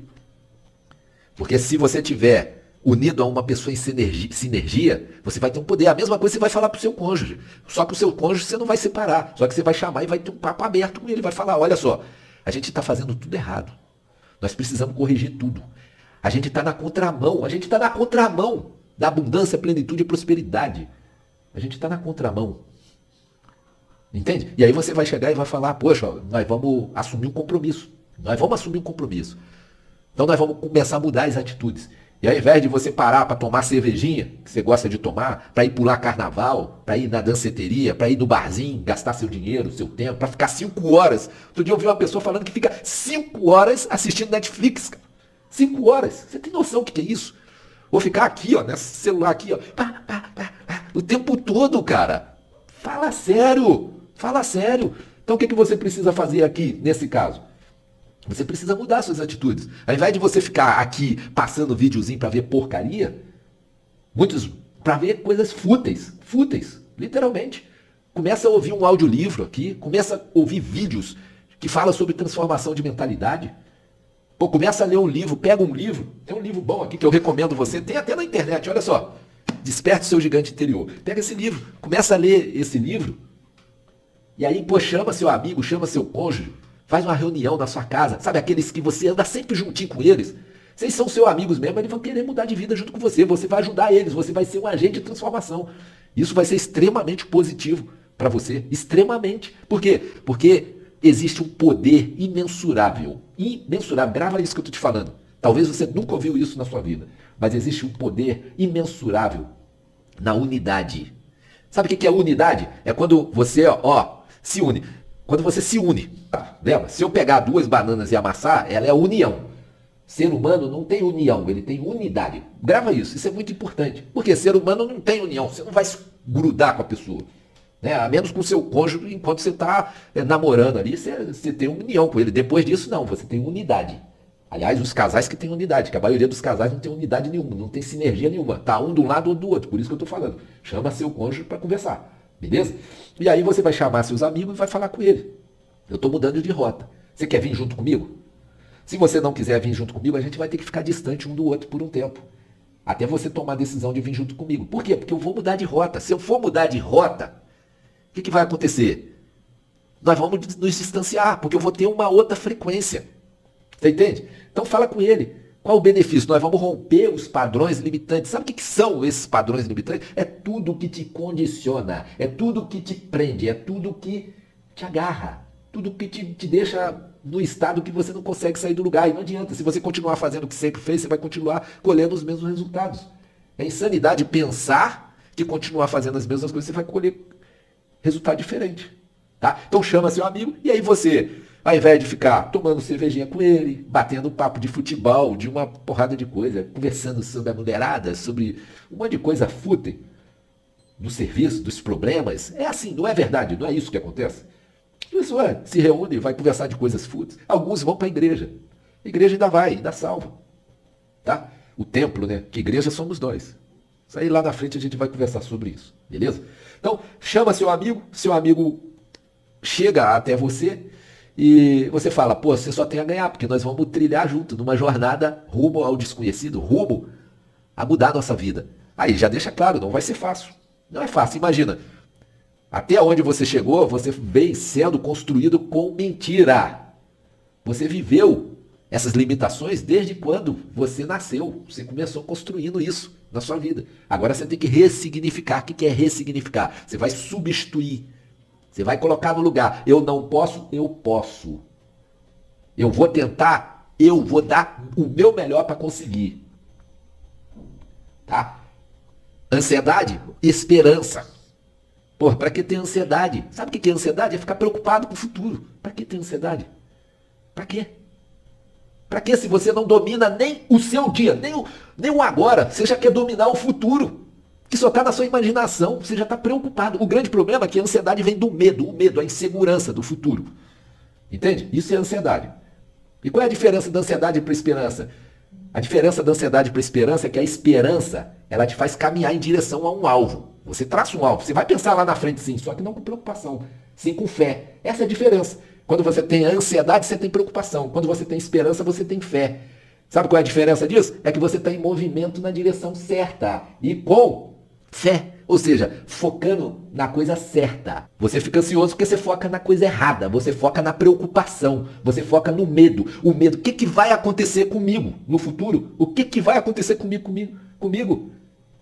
Speaker 1: Porque se você tiver unido a uma pessoa em sinergia, você vai ter um poder. A mesma coisa você vai falar para o seu cônjuge. Só que o seu cônjuge você não vai separar. Só que você vai chamar e vai ter um papo aberto com ele. Vai falar, olha só, a gente está fazendo tudo errado. Nós precisamos corrigir tudo. A gente está na contramão. A gente está na contramão da abundância, plenitude e prosperidade. A gente está na contramão. Entende? E aí você vai chegar e vai falar, poxa, nós vamos assumir um compromisso. Nós vamos assumir um compromisso. Então nós vamos começar a mudar as atitudes. E ao invés de você parar para tomar cervejinha, que você gosta de tomar, para ir pular carnaval, para ir na danceteria, para ir no barzinho, gastar seu dinheiro, seu tempo, para ficar 5 horas. Outro dia eu ouvi uma pessoa falando que fica 5 horas assistindo Netflix, cara. 5 horas. Você tem noção do que é isso? Vou ficar aqui, ó, nesse celular aqui, ó, o tempo todo, cara. Fala sério. Fala sério. Então o que você precisa fazer aqui, nesse caso? Você precisa mudar suas atitudes. Ao invés de você ficar aqui passando videozinho para ver porcaria, muitos para ver coisas fúteis, literalmente. Começa a ouvir um audiolivro aqui, começa a ouvir vídeos que falam sobre transformação de mentalidade. Pô, começa a ler um livro, pega um livro, tem um livro bom aqui que eu recomendo você, tem até na internet, olha só. Desperte o seu gigante interior. Pega esse livro, começa a ler esse livro E aí, pô, chama seu amigo, chama seu cônjuge, faz uma reunião na sua casa, sabe aqueles que você anda sempre juntinho com eles? Vocês são seus amigos mesmo, eles vão querer mudar de vida junto com você vai ajudar eles, você vai ser um agente de transformação. Isso vai ser extremamente positivo para você, extremamente. Por quê? Porque existe um poder imensurável, grava isso que eu estou te falando. Talvez você nunca ouviu isso na sua vida, mas existe um poder imensurável na unidade. Sabe o que é unidade? É quando você, se une. Quando você se une. Lembra? Se eu pegar 2 bananas e amassar, ela é a união. Ser humano não tem união, ele tem unidade. Grava isso é muito importante. Porque ser humano não tem união, você não vai se grudar com a pessoa. Né? A menos com o seu cônjuge, enquanto você está namorando ali, você tem uma união com ele. Depois disso, não, você tem unidade. Aliás, os casais que têm unidade, que a maioria dos casais não tem unidade nenhuma, não tem sinergia nenhuma. Tá um de um lado ou do outro, por isso que eu estou falando. Chama seu cônjuge para conversar, beleza? E aí você vai chamar seus amigos e vai falar com ele. Eu estou mudando de rota. Você quer vir junto comigo? Se você não quiser vir junto comigo, a gente vai ter que ficar distante um do outro por um tempo. Até você tomar a decisão de vir junto comigo. Por quê? Porque eu vou mudar de rota. Se eu for mudar de rota, o que vai acontecer? Nós vamos nos distanciar, porque eu vou ter uma outra frequência. Você entende? Então fala com ele. Qual o benefício? Nós vamos romper os padrões limitantes. Sabe o que são esses padrões limitantes? É tudo que te condiciona, é tudo que te prende, é tudo que te agarra, tudo que te deixa no estado que você não consegue sair do lugar. E não adianta, se você continuar fazendo o que sempre fez, você vai continuar colhendo os mesmos resultados. É insanidade pensar que continuar fazendo as mesmas coisas, você vai colher resultado diferente. Tá? Então chama seu amigo e aí você, ao invés de ficar tomando cervejinha com ele, batendo papo de futebol, de uma porrada de coisa, conversando sobre a mulherada, sobre um monte de coisa fútil, do serviço, dos problemas, é assim, não é verdade, não é isso que acontece. A pessoa se reúne e vai conversar de coisas fúteis. Alguns vão para a igreja. A igreja ainda salva. Tá? O templo, né? Que igreja somos nós. Isso aí lá na frente a gente vai conversar sobre isso. Beleza? Então, chama seu amigo chega até você e você fala, pô, você só tem a ganhar, porque nós vamos trilhar junto numa jornada rumo ao desconhecido, rumo a mudar a nossa vida. Aí já deixa claro, não vai ser fácil. Não é fácil, imagina. Até onde você chegou, você veio sendo construído com mentira. Você viveu essas limitações desde quando você nasceu. Você começou construindo isso na sua vida. Agora você tem que ressignificar. O que é ressignificar? Você vai substituir. Você vai colocar no lugar. Eu não posso, eu posso. Eu vou tentar, eu vou dar o meu melhor para conseguir. Tá? Ansiedade, esperança. Pô, para que ter ansiedade? Sabe o que é ansiedade? É ficar preocupado com o futuro. Para que ter ansiedade? Para quê? Para que se você não domina nem o seu dia, nem o agora? Você já quer dominar o futuro, que só está na sua imaginação. Você já está preocupado. O grande problema é que a ansiedade vem do medo. O medo, a insegurança do futuro. Entende? Isso é ansiedade. E qual é a diferença da ansiedade para a esperança? A diferença da ansiedade para a esperança é que a esperança, ela te faz caminhar em direção a um alvo. Você traça um alvo, você vai pensar lá na frente sim, só que não com preocupação, sim com fé. Essa é a diferença. Quando você tem ansiedade, você tem preocupação. Quando você tem esperança, você tem fé. Sabe qual é a diferença disso? É que você está em movimento na direção certa e com fé. Ou seja, focando na coisa certa. Você fica ansioso porque você foca na coisa errada. Você foca na preocupação. Você foca no medo. O medo, o que vai acontecer comigo no futuro? O que vai acontecer comigo?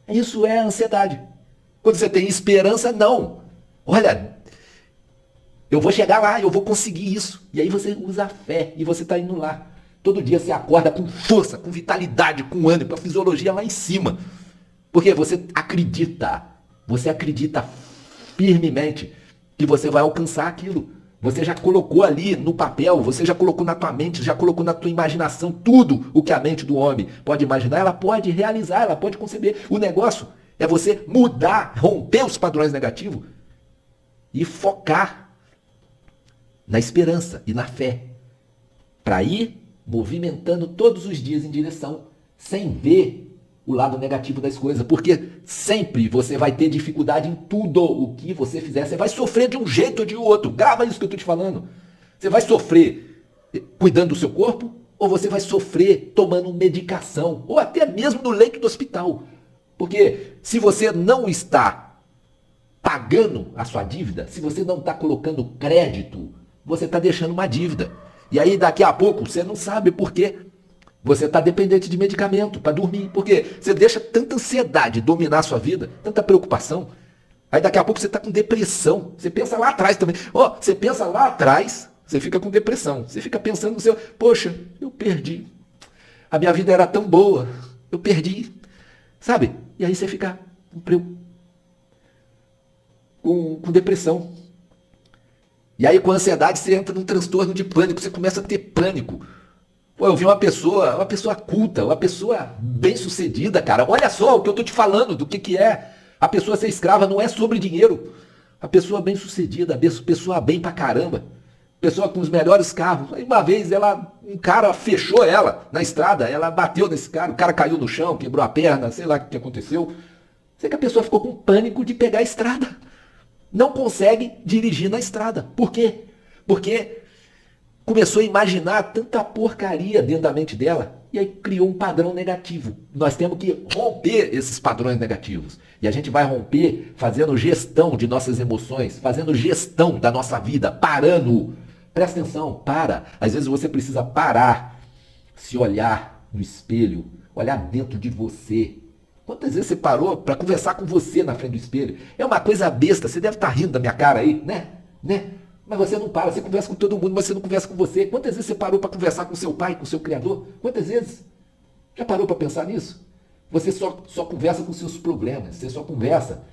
Speaker 1: Isso é ansiedade. Quando você tem esperança, não. Olha, eu vou chegar lá, eu vou conseguir isso. E aí você usa a fé e você está indo lá. Todo dia você acorda com força, com vitalidade, com ânimo, com a fisiologia lá em cima. Porque você acredita firmemente que você vai alcançar aquilo. Você já colocou ali no papel, você já colocou na tua mente, já colocou na tua imaginação tudo o que a mente do homem pode imaginar, ela pode realizar, ela pode conceber. O negócio é você mudar, romper os padrões negativos e focar na esperança e na fé. Para ir movimentando todos os dias em direção, sem ver o lado negativo das coisas. Porque sempre você vai ter dificuldade em tudo o que você fizer. Você vai sofrer de um jeito ou de outro. Grava isso que eu estou te falando. Você vai sofrer cuidando do seu corpo, ou você vai sofrer tomando medicação, ou até mesmo no leito do hospital. Porque se você não está pagando a sua dívida, se você não está colocando crédito, você está deixando uma dívida. E aí daqui a pouco você não sabe por quê. Você está dependente de medicamento para dormir. Por quê? Você deixa tanta ansiedade dominar a sua vida, tanta preocupação. Aí daqui a pouco você está com depressão. Você pensa lá atrás também. Você pensa lá atrás, você fica com depressão. Você fica pensando no seu, poxa, eu perdi. A minha vida era tão boa, eu perdi. Sabe? E aí você fica com depressão. E aí com ansiedade você entra num transtorno de pânico, você começa a ter pânico. Pô, eu vi uma pessoa culta, uma pessoa bem-sucedida, cara. Olha só o que eu tô te falando, do que é. A pessoa ser escrava não é sobre dinheiro. A pessoa bem-sucedida, a pessoa bem pra caramba. Pessoa com os melhores carros. Aí uma vez um cara fechou ela na estrada, ela bateu nesse cara, o cara caiu no chão, quebrou a perna, sei lá o que aconteceu. Sei que a pessoa ficou com pânico de pegar a estrada. Não consegue dirigir na estrada. Por quê? Porque começou a imaginar tanta porcaria dentro da mente dela e aí criou um padrão negativo. Nós temos que romper esses padrões negativos. E a gente vai romper fazendo gestão de nossas emoções, fazendo gestão da nossa vida, parando. Presta atenção, para. Às vezes você precisa parar, se olhar no espelho, olhar dentro de você. Quantas vezes você parou para conversar com você na frente do espelho? É uma coisa besta, você deve estar rindo da minha cara aí, né? Mas você não para, você conversa com todo mundo, mas você não conversa com você. Quantas vezes você parou para conversar com seu pai, com seu criador? Quantas vezes? Já parou para pensar nisso? Você só conversa com seus problemas, você só conversa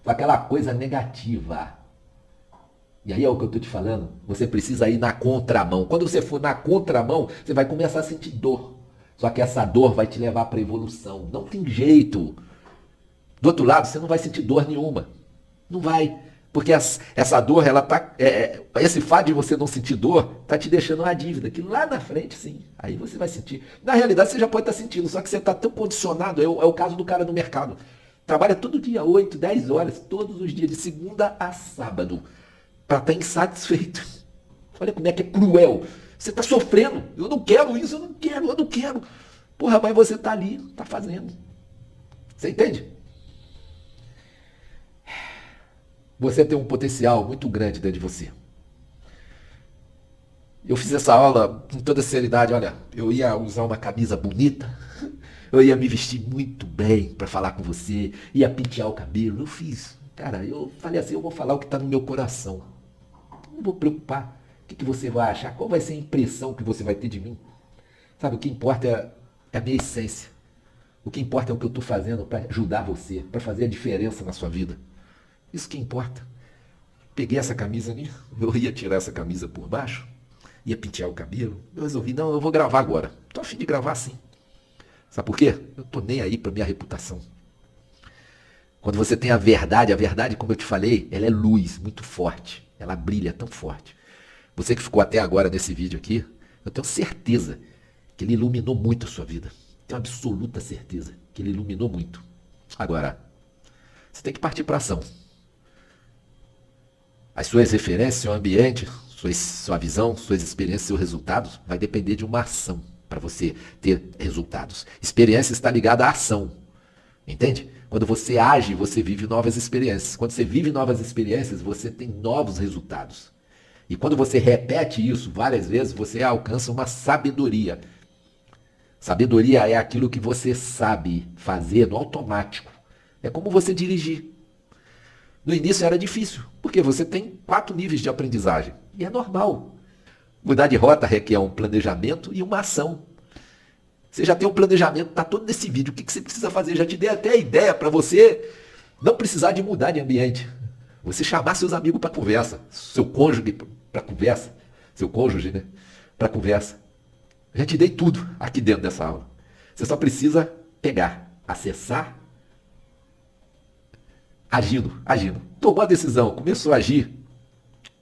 Speaker 1: com aquela coisa negativa. E aí é o que eu estou te falando, você precisa ir na contramão. Quando você for na contramão, você vai começar a sentir dor. Só que essa dor vai te levar para a evolução. Não tem jeito. Do outro lado, você não vai sentir dor nenhuma. Não vai. Porque essa dor, ela tá. Esse fato de você não sentir dor, tá te deixando uma dívida. Que lá na frente, sim, aí você vai sentir. Na realidade, você já pode estar sentindo, só que você está tão condicionado. É o caso do cara no mercado. Trabalha todo dia, 8, 10 horas, todos os dias, de segunda a sábado, para estar insatisfeito. Olha como é que é cruel. Você está sofrendo. Eu não quero isso, eu não quero. Porra, mas você está ali, está fazendo. Você entende? Você tem um potencial muito grande dentro de você. Eu fiz essa aula com toda seriedade. Olha, eu ia usar uma camisa bonita, eu ia me vestir muito bem para falar com você, ia pentear o cabelo. Eu fiz. Cara, eu falei assim, eu vou falar o que está no meu coração. Não vou preocupar. O que você vai achar? Qual vai ser a impressão que você vai ter de mim? Sabe, o que importa é a minha essência. O que importa é o que eu estou fazendo para ajudar você, para fazer a diferença na sua vida. Isso que importa. Peguei essa camisa ali, eu ia tirar essa camisa por baixo, ia pentear o cabelo. Eu resolvi, não, eu vou gravar agora. Estou a fim de gravar sim. Sabe por quê? Eu estou nem aí para minha reputação. Quando você tem a verdade, como eu te falei, ela é luz muito forte. Ela brilha tão forte. Você que ficou até agora nesse vídeo aqui, eu tenho certeza que ele iluminou muito a sua vida. Tenho absoluta certeza que ele iluminou muito. Agora, você tem que partir para ação. As suas referências, seu ambiente, sua visão, suas experiências, seus resultados, vai depender de uma ação para você ter resultados. Experiência está ligada à ação. Entende? Quando você age, você vive novas experiências. Quando você vive novas experiências, você tem novos resultados. E quando você repete isso várias vezes, você alcança uma sabedoria. Sabedoria é aquilo que você sabe fazer no automático. É como você dirigir. No início era difícil, porque você tem 4 níveis de aprendizagem. E é normal. Mudar de rota requer um planejamento e uma ação. Você já tem um planejamento, está todo nesse vídeo. O que você precisa fazer? Já te dei até a ideia para você não precisar de mudar de ambiente. Você chamar seus amigos para conversa, seu cônjuge para conversa, seu cônjuge, né, para conversa. Já te dei tudo aqui dentro dessa aula. Você só precisa pegar, acessar, agindo. Tomou a decisão, começou a agir,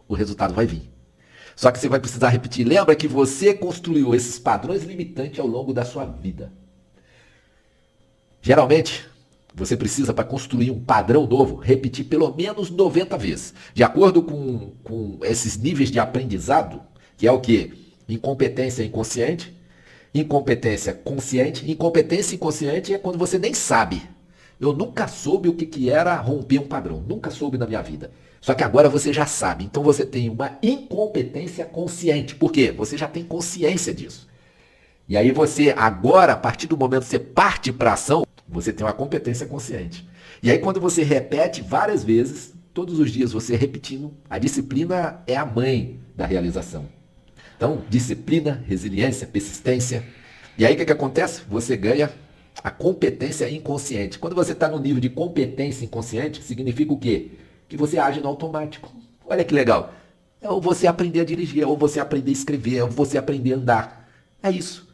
Speaker 1: o resultado vai vir. Só que você vai precisar repetir. Lembra que você construiu esses padrões limitantes ao longo da sua vida. Geralmente, você precisa, para construir um padrão novo, repetir pelo menos 90 vezes. De acordo com esses níveis de aprendizado, que é o quê? Incompetência inconsciente, incompetência consciente. Incompetência inconsciente é quando você nem sabe. Eu nunca soube o que era romper um padrão. Nunca soube na minha vida. Só que agora você já sabe. Então você tem uma incompetência consciente. Por quê? Você já tem consciência disso. E aí você, agora, a partir do momento que você parte para a ação, você tem uma competência consciente. E aí quando você repete várias vezes, todos os dias você repetindo, a disciplina é a mãe da realização. Então, disciplina, resiliência, persistência. E aí o que acontece? Você ganha a competência inconsciente. Quando você está no nível de competência inconsciente, significa o quê? Que você age no automático. Olha que legal. É ou você aprender a dirigir, é ou você aprender a escrever, é ou você aprender a andar. É isso.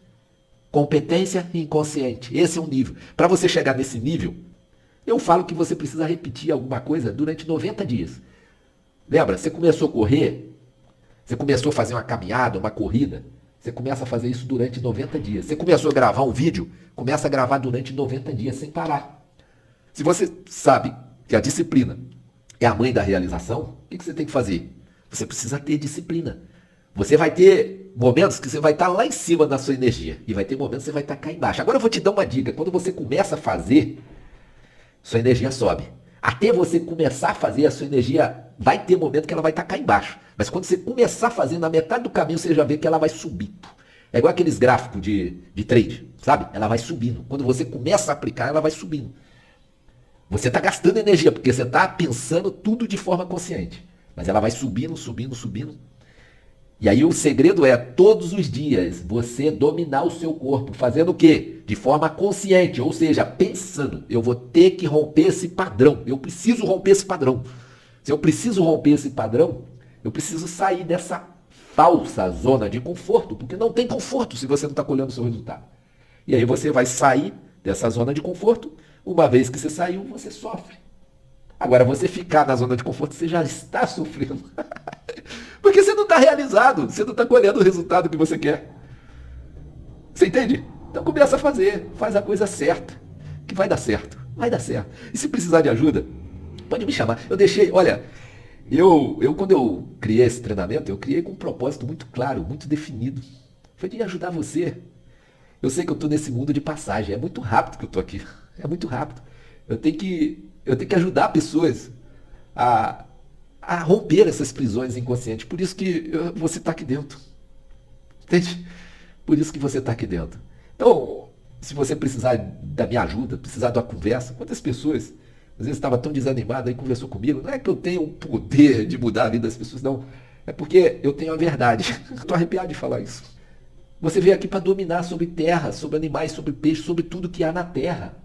Speaker 1: Competência inconsciente. Esse é um nível. Para você chegar nesse nível, eu falo que você precisa repetir alguma coisa durante 90 dias. Lembra? Você começou a correr, você começou a fazer uma caminhada, uma corrida, você começa a fazer isso durante 90 dias. Você começou a gravar um vídeo, começa a gravar durante 90 dias sem parar. Se você sabe que a disciplina é a mãe da realização, o que você tem que fazer? Você precisa ter disciplina. Você vai ter momentos que você vai estar lá em cima na sua energia e vai ter momentos que você vai estar cá embaixo. Agora eu vou te dar uma dica. Quando você começa a fazer, sua energia sobe. Até você começar a fazer, a sua energia vai ter momento que ela vai estar cá embaixo. Mas quando você começar a fazer, na metade do caminho você já vê que ela vai subir. É igual aqueles gráficos de trade, sabe? Ela vai subindo. Quando você começa a aplicar, ela vai subindo. Você está gastando energia, porque você está pensando tudo de forma consciente. Mas ela vai subindo, subindo, subindo. E aí o segredo é, todos os dias, você dominar o seu corpo. Fazendo o quê? De forma consciente, ou seja, pensando. Eu vou ter que romper esse padrão. Eu preciso romper esse padrão. Se eu preciso romper esse padrão, eu preciso sair dessa falsa zona de conforto. Porque não tem conforto se você não está colhendo o seu resultado. E aí você vai sair dessa zona de conforto. Uma vez que você saiu, você sofre. Agora, você ficar na zona de conforto, você já está sofrendo. Porque você não está realizado, você não está colhendo o resultado que você quer. Você entende? Então começa a fazer, faz a coisa certa, que vai dar certo, vai dar certo. E se precisar de ajuda, pode me chamar. Eu deixei, olha, eu quando eu criei esse treinamento, eu criei com um propósito muito claro, muito definido. Foi de ajudar você. Eu sei que eu estou nesse mundo de passagem, é muito rápido que eu estou aqui, é muito rápido. Eu tenho que ajudar pessoas a romper essas prisões inconscientes. Por isso que você está aqui dentro. Entende? Por isso que você está aqui dentro. Então, se você precisar da minha ajuda, precisar de uma conversa, quantas pessoas, às vezes estava tão desanimada e conversou comigo, não é que eu tenho o poder de mudar a vida das pessoas, não. É porque eu tenho a verdade. Estou arrepiado de falar isso. Você veio aqui para dominar sobre terra, sobre animais, sobre peixes, sobre tudo que há na terra.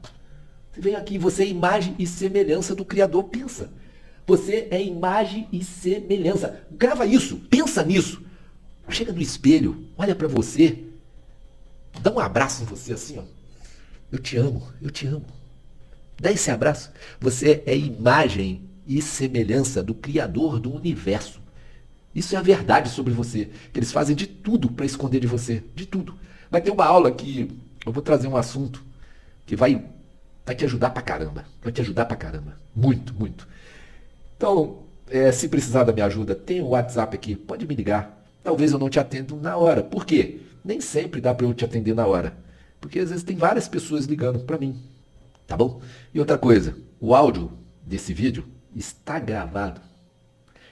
Speaker 1: Você vem aqui, você é imagem e semelhança do Criador. Pensa. Você é imagem e semelhança. Grava isso, pensa nisso. Chega no espelho, olha para você, dá um abraço em você assim, ó. Eu te amo, eu te amo. Dá esse abraço. Você é imagem e semelhança do Criador do universo. Isso é a verdade sobre você. Eles fazem de tudo para esconder de você, de tudo. Vai ter uma aula que eu vou trazer um assunto que vai te ajudar pra caramba. Vai te ajudar pra caramba. Muito, muito. Então, se precisar da minha ajuda, tem o WhatsApp aqui, pode me ligar. Talvez eu não te atenda na hora. Por quê? Nem sempre dá para eu te atender na hora. Porque às vezes tem várias pessoas ligando para mim. Tá bom? E outra coisa, o áudio desse vídeo está gravado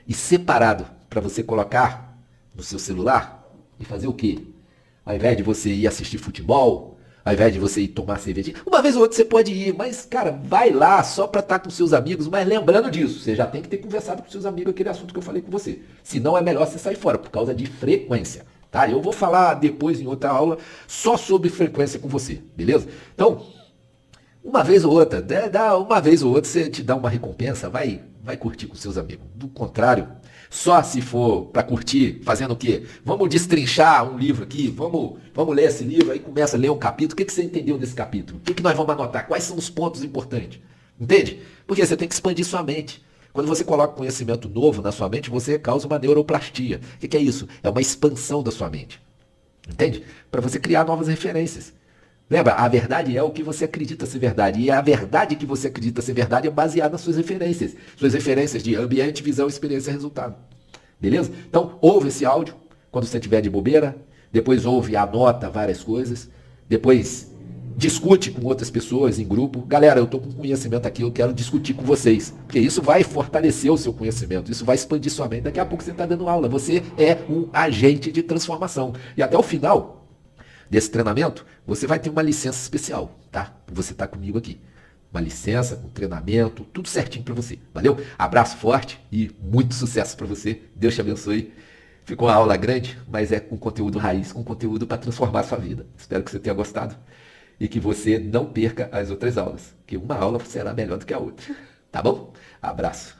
Speaker 1: e separado para você colocar no seu celular e fazer o quê? Ao invés de você ir assistir futebol, ao invés de você ir tomar cervejinha, uma vez ou outra você pode ir, mas, cara, vai lá só para estar com seus amigos, mas lembrando disso, você já tem que ter conversado com seus amigos aquele assunto que eu falei com você. Senão é melhor você sair fora, por causa de frequência, tá? Eu vou falar depois em outra aula só sobre frequência com você, beleza? Então, uma vez ou outra, uma vez ou outra você te dá uma recompensa, vai curtir com seus amigos. Do contrário, só se for para curtir, fazendo o quê? Vamos destrinchar um livro aqui, vamos ler esse livro, aí começa a ler um capítulo. O que você entendeu desse capítulo? O que nós vamos anotar? Quais são os pontos importantes? Entende? Porque você tem que expandir sua mente. Quando você coloca conhecimento novo na sua mente, você causa uma neuroplastia. O que é isso? É uma expansão da sua mente. Entende? Para você criar novas referências. Lembra? A verdade é o que você acredita ser verdade. E a verdade que você acredita ser verdade é baseada nas suas referências. Suas referências de ambiente, visão, experiência e resultado. Beleza? Então, ouve esse áudio quando você estiver de bobeira. Depois ouve e anota várias coisas. Depois discute com outras pessoas em grupo. Galera, eu estou com conhecimento aqui, eu quero discutir com vocês. Porque isso vai fortalecer o seu conhecimento, isso vai expandir sua mente. Daqui a pouco você está dando aula, você é um agente de transformação. E até o final desse treinamento, você vai ter uma licença especial, tá? Você está comigo aqui. Uma licença, um treinamento, tudo certinho para você. Valeu? Abraço forte e muito sucesso para você. Deus te abençoe. Ficou uma aula grande, mas é com conteúdo raiz, com conteúdo para transformar a sua vida. Espero que você tenha gostado e que você não perca as outras aulas, que uma aula será melhor do que a outra. Tá bom? Abraço.